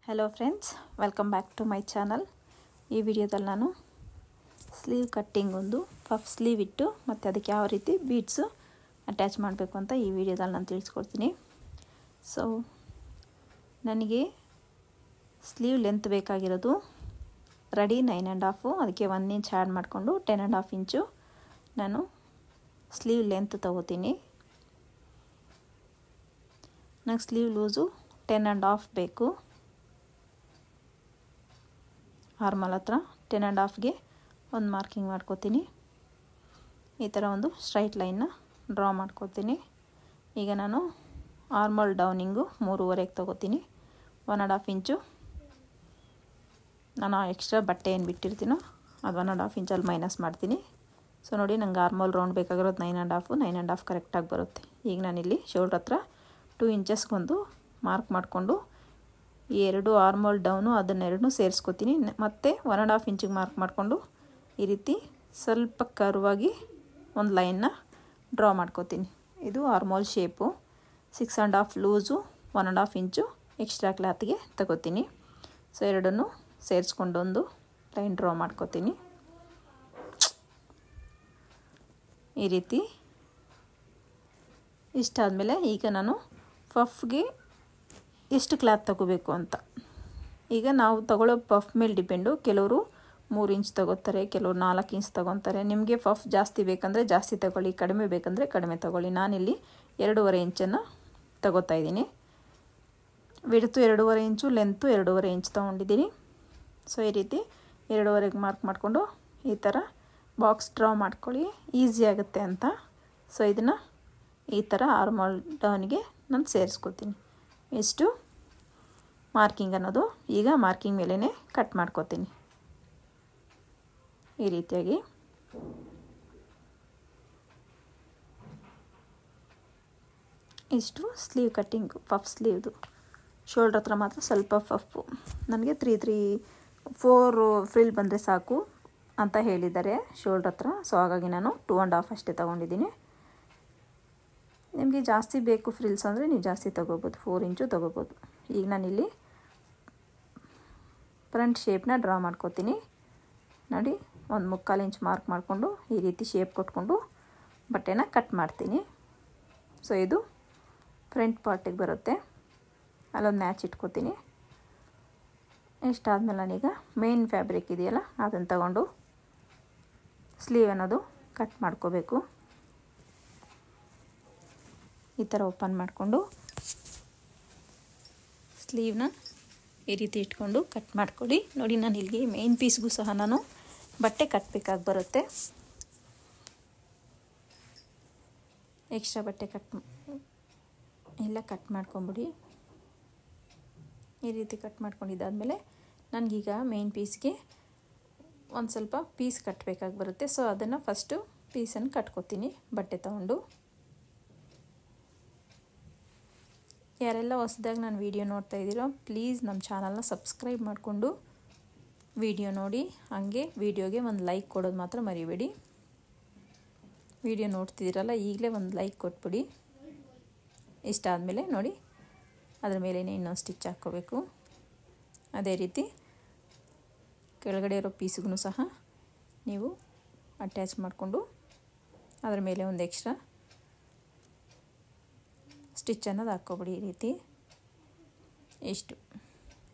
Hello friends, welcome back to my channel. ಈ ವಿಡಿಯೋದಲ್ಲಿ ನಾನು ಸ್ಲೀವ್ ಕಟ್ಟಿಂಗ್ ಒಂದು ಪಫ್ ಸ್ಲೀವ್ ಇಟ್ಟು ಮತ್ತು ಅದಕ್ಕೆ ಯಾವ ರೀತಿ ಬೀಡ್ಸು ಅಟ್ಯಾಚ್ ಮಾಡಬೇಕು ಅಂತ ಈ ವಿಡಿಯೋದಲ್ಲಿ ನಾನು ತಿಳಿಸ್ಕೊಡ್ತೀನಿ. ಸೊ ನನಗೆ ಸ್ಲೀವ್ ಲೆಂತ್ ಬೇಕಾಗಿರೋದು ರೆಡಿ 9.5, ಅದಕ್ಕೆ 1 ಇಂಚ್ ಆ್ಯಡ್ ಮಾಡಿಕೊಂಡು 10.5 ಇಂಚು ನಾನು ಸ್ಲೀವ್ ಲೆಂತ್ ತೊಗೋತೀನಿ. ನಂಗೆ ಸ್ಲೀವ್ ಲೂಸು 10.5 ಬೇಕು. ಆರ್ಮಲ್ ಹತ್ರ 10.5ಗೆ ಒಂದು ಮಾರ್ಕಿಂಗ್ ಮಾಡ್ಕೋತೀನಿ. ಈ ಥರ ಒಂದು ಸ್ಟ್ರೈಟ್ ಲೈನ್ನ ಡ್ರಾ ಮಾಡ್ಕೋತೀನಿ. ಈಗ ನಾನು ಆರ್ಮಲ್ ಡೌನಿಂಗು 3.5ಗೆ ತೊಗೋತೀನಿ. 1.5 ಇಂಚು ನಾನು ಎಕ್ಸ್ಟ್ರಾ ಬಟ್ಟೆ ಏನು ಬಿಟ್ಟಿರ್ತೀನೋ ಅದು 1.5 ಇಂಚಲ್ಲಿ ಮೈನಸ್ ಮಾಡ್ತೀನಿ. ಸೊ ನೋಡಿ, ನಂಗೆ ಆರ್ಮಲ್ ರೌಂಡ್ ಬೇಕಾಗಿರೋದು 9.5 ಕರೆಕ್ಟಾಗಿ ಬರುತ್ತೆ. ಈಗ ನಾನಿಲ್ಲಿ ಶೋಲ್ಡ್ರ್ ಹತ್ರ 2 ಇಂಚಸ್ಗೊಂದು ಮಾರ್ಕ್ ಮಾಡಿಕೊಂಡು ಈ 2 ಆರ್ಮಲ್ ಡೌನು ಅದನ್ನೆರಡನ್ನೂ ಸೇರಿಸ್ಕೊತೀನಿ. ಮತ್ತು 1.5 ಇಂಚಿಗೆ ಮಾರ್ಕ್ ಮಾಡಿಕೊಂಡು ಈ ರೀತಿ ಸ್ವಲ್ಪ ಕರ್ವಾಗಿ ಒಂದು ಲೈನ್ನ ಡ್ರಾ ಮಾಡ್ಕೋತೀನಿ. ಇದು ಆರ್ಮಲ್ ಶೇಪು. 6.5 ಲೂಸು, 1.5 ಇಂಚು ಎಕ್ಸ್ಟ್ರಾ ಕ್ಲಾತ್ಗೆ ತಗೋತೀನಿ. ಸೊ ಎರಡನ್ನೂ ಸೇರಿಸ್ಕೊಂಡು ಒಂದು ಲೈನ್ ಡ್ರಾ ಮಾಡ್ಕೋತೀನಿ. ಈ ರೀತಿ ಇಷ್ಟಾದಮೇಲೆ ಈಗ ನಾನು ಪಫ್ಗೆ ಎಷ್ಟು ಕ್ಲಾತ್ ತಗೋಬೇಕು ಅಂತ, ಈಗ ನಾವು ತಗೊಳ್ಳೋ ಪಫ್ ಮೇಲೆ ಡಿಪೆಂಡು. ಕೆಲವರು 3 ಇಂಚ್ ತಗೋತಾರೆ, ಕೆಲವರು 4 ಇಂಚ್ ತಗೊತಾರೆ. ನಿಮಗೆ ಪಫ್ ಜಾಸ್ತಿ ಬೇಕಂದರೆ ಜಾಸ್ತಿ ತಗೊಳ್ಳಿ, ಕಡಿಮೆ ಬೇಕಂದರೆ ಕಡಿಮೆ ತಗೊಳ್ಳಿ. ನಾನಿಲ್ಲಿ 2.5 ಇಂಚನ್ನು ತಗೋತಾ ಇದ್ದೀನಿ. ವಿಡ್ತು 2.5 ಇಂಚು, ಲೆಂತು 2.5 ಇಂಚ್ ತೊಗೊಂಡಿದ್ದೀನಿ. ಸೊ ಈ ರೀತಿ 2.5ಗೆ ಮಾರ್ಕ್ ಮಾಡಿಕೊಂಡು ಈ ಥರ ಬಾಕ್ಸ್ ಡ್ರಾ ಮಾಡ್ಕೊಳ್ಳಿ, ಈಸಿ ಆಗುತ್ತೆ ಅಂತ. ಸೊ ಇದನ್ನು ಈ ಥರ ಆರ್ಮಲ್ ಡೌನ್ಗೆ ನಾನು ಸೇರಿಸ್ಕೋತೀನಿ. ಎಷ್ಟು ಮಾರ್ಕಿಂಗ್ ಅನ್ನೋದು ಈಗ ಮಾರ್ಕಿಂಗ್ ಮೇಲೇ ಕಟ್ ಮಾಡ್ಕೋತೀನಿ. ಈ ರೀತಿಯಾಗಿ ಇಷ್ಟು ಸ್ಲೀವ್ ಕಟ್ಟಿಂಗು, ಪಫ್ ಸ್ಲೀವ್ದು. ಶೋಲ್ಡ್ರ್ ಹತ್ರ ಮಾತ್ರ ಸ್ವಲ್ಪ ಪಫ್ಫು. ನನಗೆ 4 ಫ್ರಿಲ್ ಬಂದರೆ ಸಾಕು ಅಂತ ಹೇಳಿದ್ದಾರೆ ಶೋಲ್ಡ್ರ್ ಹತ್ರ. ಸೊ ಹಾಗಾಗಿ ನಾನು 2.5 ಅಷ್ಟೇ ತೊಗೊಂಡಿದ್ದೀನಿ. ನಿಮಗೆ ಜಾಸ್ತಿ ಬೇಕು ಫ್ರಿಲ್ಸ್ ಅಂದರೆ ನೀವು ಜಾಸ್ತಿ ತೊಗೋಬೋದು, 4 ಇಂಚು ತೊಗೋಬೋದು. ಈಗ ನಾನಿಲ್ಲಿ ಫ್ರಂಟ್ ಶೇಪ್ನ ಡ್ರಾ ಮಾಡ್ಕೋತೀನಿ. ನೋಡಿ, 1/4 ಇಂಚ್ ಮಾರ್ಕ್ ಮಾಡಿಕೊಂಡು ಈ ರೀತಿ ಶೇಪ್ ಕೊಟ್ಕೊಂಡು ಬಟ್ಟೆನ ಕಟ್ ಮಾಡ್ತೀನಿ. ಸೊ ಇದು ಫ್ರಂಟ್ ಪಾರ್ಟಿಗೆ ಬರುತ್ತೆ. ಅಲ್ಲೊಂದು ಮ್ಯಾಚ್ ಇಟ್ಕೋತೀನಿ. ಇಷ್ಟಾದಮೇಲೆ ನಾನೀಗ ಮೇನ್ ಫ್ಯಾಬ್ರಿಕ್ ಇದೆಯಲ್ಲ ಅದನ್ನು ತಗೊಂಡು ಸ್ಲೀವ್ ಅನ್ನೋದು ಕಟ್ ಮಾಡ್ಕೋಬೇಕು. ಈ ಥರ ಓಪನ್ ಮಾಡಿಕೊಂಡು ಸ್ಲೀವ್ನ ಈ ರೀತಿ ಇಟ್ಕೊಂಡು ಕಟ್ ಮಾಡ್ಕೊಳ್ಳಿ. ನೋಡಿ, ನಾನು ಇಲ್ಲಿಗೆ ಮೇನ್ ಪೀಸ್ಗೂ ಸಹ ನಾನು ಬಟ್ಟೆ ಕಟ್ಟಬೇಕಾಗಿ ಬರುತ್ತೆ. ಎಕ್ಸ್ಟ್ರಾ ಬಟ್ಟೆ ಎಲ್ಲ ಕಟ್ ಮಾಡ್ಕೊಂಬಿಡಿ. ಈ ರೀತಿ ಕಟ್ ಮಾಡ್ಕೊಂಡಿದ್ದಾದಮೇಲೆ ನನಗೀಗ ಮೇನ್ ಪೀಸ್ಗೆ ಒಂದು ಸ್ವಲ್ಪ ಪೀಸ್ ಕಟ್ಟಬೇಕಾಗಿ ಬರುತ್ತೆ. ಸೊ ಅದನ್ನು ಫಸ್ಟು ಪೀಸನ್ನು ಕಟ್ಕೋತೀನಿ ಬಟ್ಟೆ ತಗೊಂಡು. ಯಾರೆಲ್ಲ ಹೊಸದಾಗಿ ನಾನು ವಿಡಿಯೋ ನೋಡ್ತಾ ಇದ್ದೀರೋ ಪ್ಲೀಸ್ ನಮ್ಮ ಚಾನಲ್ನ ಸಬ್ಸ್ಕ್ರೈಬ್ ಮಾಡಿಕೊಂಡು ವಿಡಿಯೋ ನೋಡಿ. ಹಾಗೆ ವಿಡಿಯೋಗೆ ಒಂದು ಲೈಕ್ ಕೊಡೋದು ಮಾತ್ರ ಮರಿಬೇಡಿ. ವಿಡಿಯೋ ನೋಡ್ತಿದ್ದೀರಲ್ಲ, ಈಗಲೇ ಒಂದು ಲೈಕ್ ಕೊಟ್ಬಿಡಿ. ಇಷ್ಟ ಆದಮೇಲೆ ನೋಡಿ, ಅದರ ಮೇಲೇ ಇನ್ನೊಂದು ಸ್ಟಿಚ್ ಹಾಕ್ಕೋಬೇಕು. ಅದೇ ರೀತಿ ಕೆಳಗಡೆ ಇರೋ ಪೀಸ್ಗೂ ಸಹ ನೀವು ಅಟ್ಯಾಚ್ ಮಾಡಿಕೊಂಡು ಅದರ ಮೇಲೆ ಒಂದು ಎಕ್ಸ್ಟ್ರಾ ಸ್ಟಿಚ್ ಅನ್ನೋದು ಹಾಕ್ಕೊಬಿಡಿ. ಈ ರೀತಿ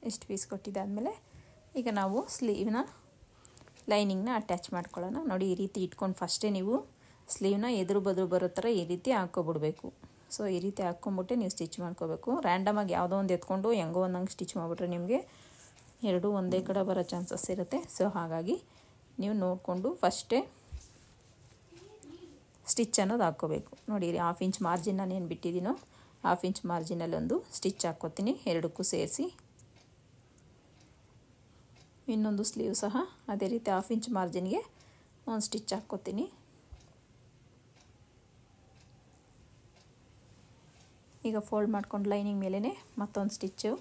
ಎಷ್ಟು ಪೀಸ್ ಕೊಟ್ಟಿದ್ದಾದಮೇಲೆ ಈಗ ನಾವು ಸ್ಲೀವ್ನ ಲೈನಿಂಗ್ನ ಅಟ್ಯಾಚ್ ಮಾಡ್ಕೊಳ್ಳೋಣ. ನೋಡಿ, ಈ ರೀತಿ ಇಟ್ಕೊಂಡು ಫಸ್ಟೇ ನೀವು ಸ್ಲೀವ್ನ ಎದುರು ಬದುರು ಬರೋ ಥರ ಈ ರೀತಿ ಹಾಕ್ಕೊಬಿಡ್ಬೇಕು. ಸೊ ಈ ರೀತಿ ಹಾಕ್ಕೊಂಬಿಟ್ಟೆ ನೀವು ಸ್ಟಿಚ್ ಮಾಡ್ಕೋಬೇಕು. ರ್ಯಾಂಡಮಾಗಿ ಯಾವುದೋ ಒಂದು ಎತ್ಕೊಂಡು ಹೆಂಗೋ ಒಂದಂಗೆ ಸ್ಟಿಚ್ ಮಾಡಿಬಿಟ್ರೆ ನಿಮಗೆ ಎರಡೂ ಒಂದೇ ಕಡೆ ಬರೋ ಚಾನ್ಸಸ್ ಇರುತ್ತೆ. ಸೊ ಹಾಗಾಗಿ ನೀವು ನೋಡಿಕೊಂಡು ಫಸ್ಟೇ ಸ್ಟಿಚ್ ಅನ್ನೋದು ಹಾಕ್ಕೋಬೇಕು. ನೋಡಿ, 1/2 ಇಂಚ್ ಮಾರ್ಜಿನ್ ನಾನು ಏನು ಬಿಟ್ಟಿದ್ದೀನೋ 1/2 ಇಂಚ್ ಮಾರ್ಜಿನಲ್ಲಿ ಒಂದು ಸ್ಟಿಚ್ ಹಾಕ್ಕೋತೀನಿ ಎರಡಕ್ಕೂ ಸೇರಿಸಿ. ಇನ್ನೊಂದು ಸ್ಲೀವ್ ಸಹ ಅದೇ ರೀತಿ 1/2 ಇಂಚ್ ಮಾರ್ಜಿನ್ಗೆ ಒಂದು ಸ್ಟಿಚ್ ಹಾಕ್ಕೋತೀನಿ. ಈಗ ಫೋಲ್ಡ್ ಮಾಡ್ಕೊಂಡು ಲೈನಿಂಗ್ ಮೇಲೇ ಮತ್ತೊಂದು ಸ್ಟಿಚ್ಚು.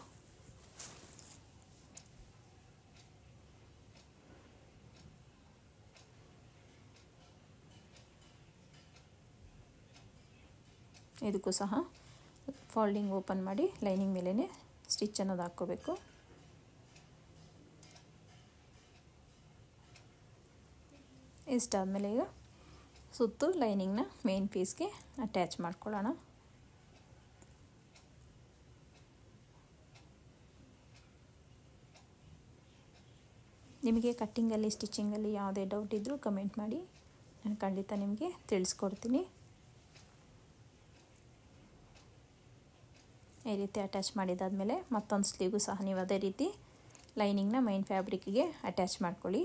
ಇದಕ್ಕೂ ಸಹ ಫೋಲ್ಡಿಂಗ್ ಓಪನ್ ಮಾಡಿ ಲೈನಿಂಗ್ ಮೇಲೇ ಸ್ಟಿಚ್ ಅನ್ನೋದು ಹಾಕ್ಕೋಬೇಕು. ಇಷ್ಟಾದಮೇಲೆ ಈಗ ಸುತ್ತು ಲೈನಿಂಗ್ನ ಮೇನ್ ಪೀಸ್ಗೆ ಅಟ್ಯಾಚ್ ಮಾಡ್ಕೊಳ್ಳೋಣ. ನಿಮಗೆ ಕಟ್ಟಿಂಗಲ್ಲಿ ಸ್ಟಿಚಿಂಗಲ್ಲಿ ಯಾವುದೇ ಡೌಟ್ ಇದ್ದರೂ ಕಮೆಂಟ್ ಮಾಡಿ, ನಾನು ಖಂಡಿತ ನಿಮಗೆ ತಿಳಿಸ್ಕೊಡ್ತೀನಿ. ಈ ರೀತಿ ಅಟ್ಯಾಚ್ ಮಾಡಿದಾದಮೇಲೆ ಮತ್ತೊಂದು ಸ್ಲೀವ್ಗೂ ಸಹ ನೀವು ಅದೇ ರೀತಿ ಲೈನಿಂಗ್ನ ಮೈನ್ ಫ್ಯಾಬ್ರಿಕ್ಕಿಗೆ ಅಟ್ಯಾಚ್ ಮಾಡ್ಕೊಳ್ಳಿ.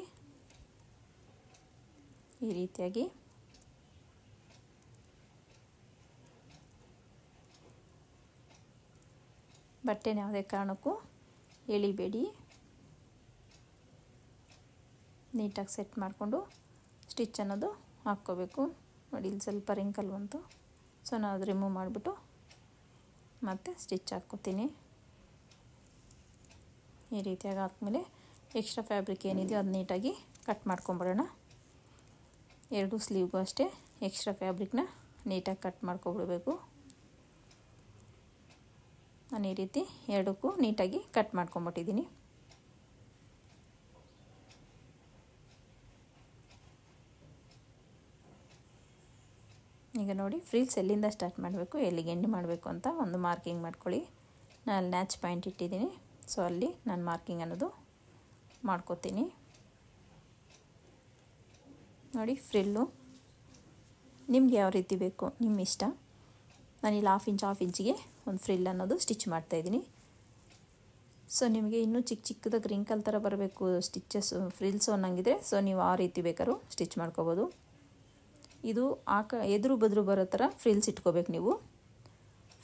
ಈ ರೀತಿಯಾಗಿ ಬಟ್ಟೆನ ಯಾವುದೇ ಕಾರಣಕ್ಕೂ ಎಳಿಬೇಡಿ. ನೀಟಾಗಿ ಸೆಟ್ ಮಾಡಿಕೊಂಡು ಸ್ಟಿಚ್ ಅನ್ನೋದು ಹಾಕ್ಕೋಬೇಕು. ನೋಡಿ ಇಲ್ಲಿ ಸ್ವಲ್ಪ ರಿಂಕಲ್ ಬಂತು, ಸೊ ನಾನು ಅದು ರಿಮೂವ್ ಮಾಡಿಬಿಟ್ಟು ಮತ್ತೆ ಸ್ಟಿಚ್ ಹಾಕ್ಕೋತೀನಿ. ಈ ರೀತಿಯಾಗಿ ಹಾಕ್ಮೇಲೆ ಎಕ್ಸ್ಟ್ರಾ ಫ್ಯಾಬ್ರಿಕ್ ಏನಿದೆಯೋ ಅದು ನೀಟಾಗಿ ಕಟ್ ಮಾಡ್ಕೊಂಬಿಡೋಣ. ಎರಡು ಸ್ಲೀವ್ಗೂ ಅಷ್ಟೇ ಎಕ್ಸ್ಟ್ರಾ ಫ್ಯಾಬ್ರಿಕ್ನ ನೀಟಾಗಿ ಕಟ್ ಮಾಡ್ಕೊಬಿಡಬೇಕು. ನಾನು ಈ ರೀತಿ ಎರಡಕ್ಕೂ ನೀಟಾಗಿ ಕಟ್ ಮಾಡ್ಕೊಂಬಿಟ್ಟಿದ್ದೀನಿ. ಈಗ ನೋಡಿ ಫ್ರಿಲ್ಸ್ ಎಲ್ಲಿಂದ ಸ್ಟಾರ್ಟ್ ಮಾಡಬೇಕು, ಎಲ್ಲಿಗೆ ಎಂಡ್ ಮಾಡಬೇಕು ಅಂತ ಒಂದು ಮಾರ್ಕಿಂಗ್ ಮಾಡ್ಕೊಳ್ಳಿ. ನಾನು ಅಲ್ಲಿ ನ್ಯಾಚ್ ಪಾಯಿಂಟ್ ಇಟ್ಟಿದ್ದೀನಿ, ಸೊ ಅಲ್ಲಿ ನಾನು ಮಾರ್ಕಿಂಗ್ ಅನ್ನೋದು ಮಾಡ್ಕೋತೀನಿ. ನೋಡಿ ಫ್ರಿಲ್ಲು ನಿಮ್ಗೆ ಯಾವ ರೀತಿ ಬೇಕು ನಿಮ್ಮ ಇಷ್ಟ. ನಾನಿಲ್ಲಿ ಹಾಫ್ ಇಂಚಿಗೆ ಒಂದು ಫ್ರಿಲ್ ಅನ್ನೋದು ಸ್ಟಿಚ್ ಮಾಡ್ತಾಯಿದ್ದೀನಿ. ಸೊ ನಿಮಗೆ ಇನ್ನೂ ಚಿಕ್ಕದಾಗಿ ರಿಂಕಲ್ ಥರ ಬರಬೇಕು ಸ್ಟಿಚಸ್ ಫ್ರಿಲ್ಸು ಅನ್ನಂಗಿದ್ರೆ ಸೊ ನೀವು ಆ ರೀತಿ ಬೇಕಾದ್ರೂ ಸ್ಟಿಚ್ ಮಾಡ್ಕೋಬೋದು. ಇದು ಎದುರು ಬದ್ರು ಬರೋ ಥರ ಫ್ರಿಲ್ಸ್ ಇಟ್ಕೋಬೇಕು ನೀವು.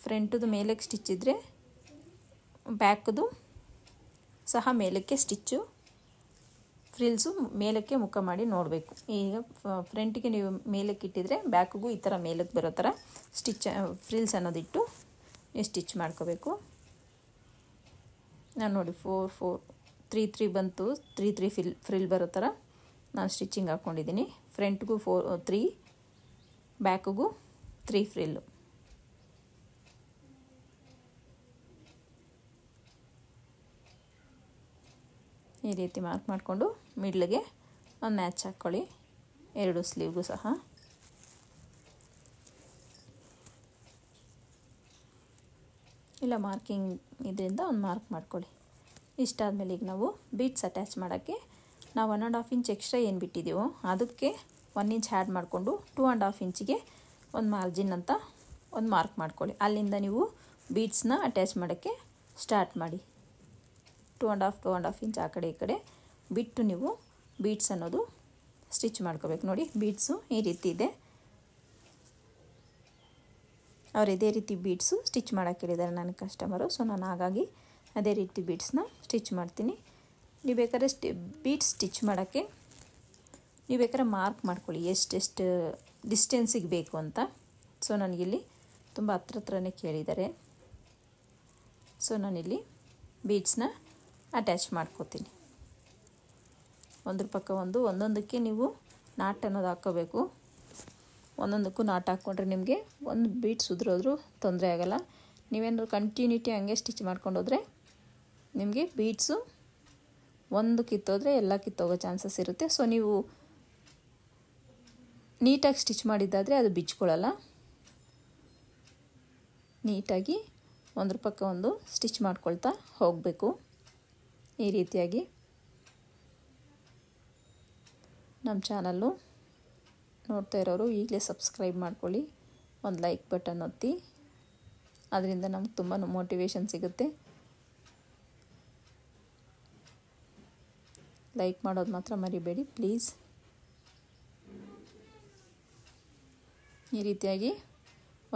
ಫ್ರಂಟದು ಮೇಲಕ್ಕೆ ಸ್ಟಿಚ್ ಇದ್ದರೆ ಬ್ಯಾಕ್ದು ಸಹ ಮೇಲಕ್ಕೆ ಸ್ಟಿಚ್ಚು, ಫ್ರಿಲ್ಸು ಮೇಲಕ್ಕೆ ಮುಖ ಮಾಡಿ ನೋಡಬೇಕು. ಈಗ ಫ್ರಂಟಿಗೆ ನೀವು ಮೇಲಕ್ಕೆ ಇಟ್ಟಿದ್ರೆ ಬ್ಯಾಕ್ಗೂ ಈ ಥರ ಮೇಲಕ್ಕೆ ಬರೋ ಥರ ಫ್ರಿಲ್ಸ್ ಅನ್ನೋದಿಟ್ಟು ನೀವು ಸ್ಟಿಚ್ ಮಾಡ್ಕೋಬೇಕು. ನಾನು ನೋಡಿ 3 ಬಂತು, 3 ಫ್ರಿಲ್ ಬರೋ ಥರ ನಾನು ಸ್ಟಿಚಿಂಗ್ ಹಾಕ್ಕೊಂಡಿದ್ದೀನಿ. ಫ್ರಂಟ್ಗೂ 3, ಬ್ಯಾಕ್ಗೂ 3 ಫ್ರಿಲ್ಲು. ಈ ರೀತಿ ಮಾರ್ಕ್ ಮಾಡಿಕೊಂಡು ಮಿಡ್ಲಿಗೆ ಒಂದು ಮ್ಯಾಚ್ ಹಾಕ್ಕೊಳ್ಳಿ, ಎರಡು ಸ್ಲೀವ್ಗೂ ಸಹ. ಇಲ್ಲ ಮಾರ್ಕಿಂಗ್ ಇದರಿಂದ ಒಂದು ಮಾರ್ಕ್ ಮಾಡ್ಕೊಳ್ಳಿ. ಇಷ್ಟಾದಮೇಲೆ ಈಗ ನಾವು ಬೀಟ್ಸ್ ಅಟ್ಯಾಚ್ ಮಾಡೋಕ್ಕೆ ನಾವು 1.5 ಇಂಚ್ ಎಕ್ಸ್ಟ್ರಾ ಏನು ಬಿಟ್ಟಿದ್ದೀವೋ ಅದಕ್ಕೆ 1 ಇಂಚ್ ಆ್ಯಡ್ ಮಾಡಿಕೊಂಡು 2.5 ಇಂಚಿಗೆ ಒಂದು ಮಾರ್ಜಿನ್ ಅಂತ ಒಂದು ಮಾರ್ಕ್ ಮಾಡ್ಕೊಳ್ಳಿ. ಅಲ್ಲಿಂದ ನೀವು ಬೀಡ್ಸ್ನ ಅಟ್ಯಾಚ್ ಮಾಡೋಕ್ಕೆ ಸ್ಟಾರ್ಟ್ ಮಾಡಿ. 2.5 ಇಂಚ್ ಆ ಕಡೆ ಈ ಕಡೆ ಬಿಟ್ಟು ನೀವು ಬೀಡ್ಸ್ ಅನ್ನೋದು ಸ್ಟಿಚ್ ಮಾಡ್ಕೋಬೇಕು. ನೋಡಿ ಬೀಡ್ಸು ಈ ರೀತಿ ಇದೆ. ಅವ್ರು ಇದೇ ರೀತಿ ಬೀಡ್ಸು ಸ್ಟಿಚ್ ಮಾಡೋಕ್ಕೆ ಹೇಳಿದ್ದಾರೆ ನನ್ನ ಕಸ್ಟಮರು, ಸೊ ನಾನು ಹಾಗಾಗಿ ಅದೇ ರೀತಿ ಬೀಡ್ಸ್ನ ಸ್ಟಿಚ್ ಮಾಡ್ತೀನಿ. ನೀವು ಬೇಕಾದ್ರೆ ಬೀಡ್ಸ್ ಸ್ಟಿಚ್ ಮಾಡೋಕ್ಕೆ ನೀವು ಬೇಕಾದ್ರೆ ಮಾರ್ಕ್ ಮಾಡ್ಕೊಳ್ಳಿ ಎಷ್ಟೆಷ್ಟು ಡಿಸ್ಟೆನ್ಸಿಗೆ ಬೇಕು ಅಂತ. ಸೊ ನನಗಿಲ್ಲಿ ತುಂಬ ಹತ್ರನೇ ಕೇಳಿದ್ದಾರೆ, ಸೊ ನಾನಿಲ್ಲಿ ಬೀಡ್ಸ್ನ ಅಟ್ಯಾಚ್ ಮಾಡ್ಕೋತೀನಿ. ಒಂದ್ರ ಪಕ್ಕ ಒಂದೊಂದಕ್ಕೆ ನೀವು ನಾಟ್ ಅನ್ನೋದು ಹಾಕ್ಕೋಬೇಕು. ಒಂದೊಂದಕ್ಕೂ ನಾಟ್ ಹಾಕ್ಕೊಂಡ್ರೆ ನಿಮಗೆ ಒಂದು ಬೀಡ್ಸ್ ಉದುರೋದ್ರೂ ತೊಂದರೆ ಆಗೋಲ್ಲ. ನೀವೇನಾದ್ರು ಕಂಟಿನ್ಯೂಟಿ ಹಂಗೆ ಸ್ಟಿಚ್ ಮಾಡ್ಕೊಂಡು ಹೋದರೆ ನಿಮಗೆ ಬೀಡ್ಸು ಒಂದು ಕಿತ್ತೋದ್ರೆ ಎಲ್ಲ ಕಿತ್ತೋಗೋ ಚಾನ್ಸಸ್ ಇರುತ್ತೆ. ಸೊ ನೀವು ನೀಟಾಗಿ ಸ್ಟಿಚ್ ಮಾಡಿದ್ದಾದರೆ ಅದು ಬಿಚ್ಕೊಳ್ಳಲ್ಲ. ನೀಟಾಗಿ ಒಂದ್ರ ಪಕ್ಕ ಒಂದು ಸ್ಟಿಚ್ ಮಾಡ್ಕೊಳ್ತಾ ಹೋಗಬೇಕು. ಈ ರೀತಿಯಾಗಿ ನಮ್ಮ ಚಾನಲ್ಲು ನೋಡ್ತಾ ಇರೋರು ಈಗಲೇ ಸಬ್ಸ್ಕ್ರೈಬ್ ಮಾಡ್ಕೊಳ್ಳಿ, ಒಂದು ಲೈಕ್ ಬಟನ್ ಒತ್ತಿ, ಅದರಿಂದ ನಮ್ಗೆ ತುಂಬ ಮೋಟಿವೇಶನ್ ಸಿಗುತ್ತೆ. ಲೈಕ್ ಮಾಡೋದು ಮಾತ್ರ ಮರಿಬೇಡಿ ಪ್ಲೀಸ್. ಈ ರೀತಿಯಾಗಿ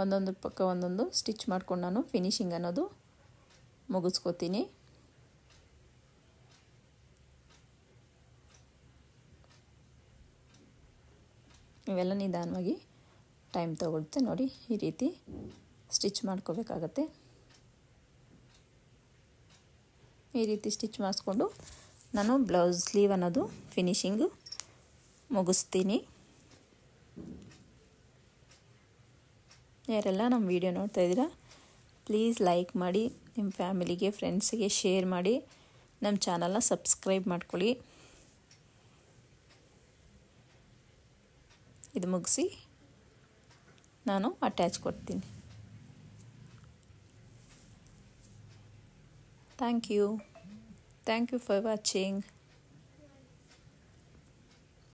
ಒಂದೊಂದು ಪಕ್ಕ ಒಂದೊಂದು ಸ್ಟಿಚ್ ಮಾಡ್ಕೊಂಡು ನಾನು ಫಿನಿಶಿಂಗ್ ಅನ್ನೋದು ಮುಗಿಸ್ಕೋತೀನಿ. ಇವೆಲ್ಲ ನಿಧಾನವಾಗಿ ಟೈಮ್ ತೊಗೊಳುತ್ತೆ. ನೋಡಿ ಈ ರೀತಿ ಸ್ಟಿಚ್ ಮಾಡ್ಕೋಬೇಕಾಗತ್ತೆ. ಈ ರೀತಿ ಸ್ಟಿಚ್ ಮಾಡಿಸ್ಕೊಂಡು ನಾನು ಬ್ಲೌಸ್ ಸ್ಲೀವ್ ಅನ್ನೋದು ಫಿನಿಶಿಂಗು ಮುಗಿಸ್ತೀನಿ. ಯಾರೆಲ್ಲ ನಮ್ಮ ವಿಡಿಯೋ ನೋಡ್ತಾ ಇದ್ದೀರಾ ಪ್ಲೀಸ್ ಲೈಕ್ ಮಾಡಿ, ನಿಮ್ಮ ಫ್ಯಾಮಿಲಿಗೆ ಫ್ರೆಂಡ್ಸಿಗೆ ಶೇರ್ ಮಾಡಿ, ನಮ್ಮ ಚಾನಲ್ನ ಸಬ್ಸ್ಕ್ರೈಬ್ ಮಾಡ್ಕೊಳ್ಳಿ. ಇದು ಮುಗಿಸಿ ನಾನು ಅಟ್ಯಾಚ್ ಕೊಡ್ತೀನಿ. Thank you for watching.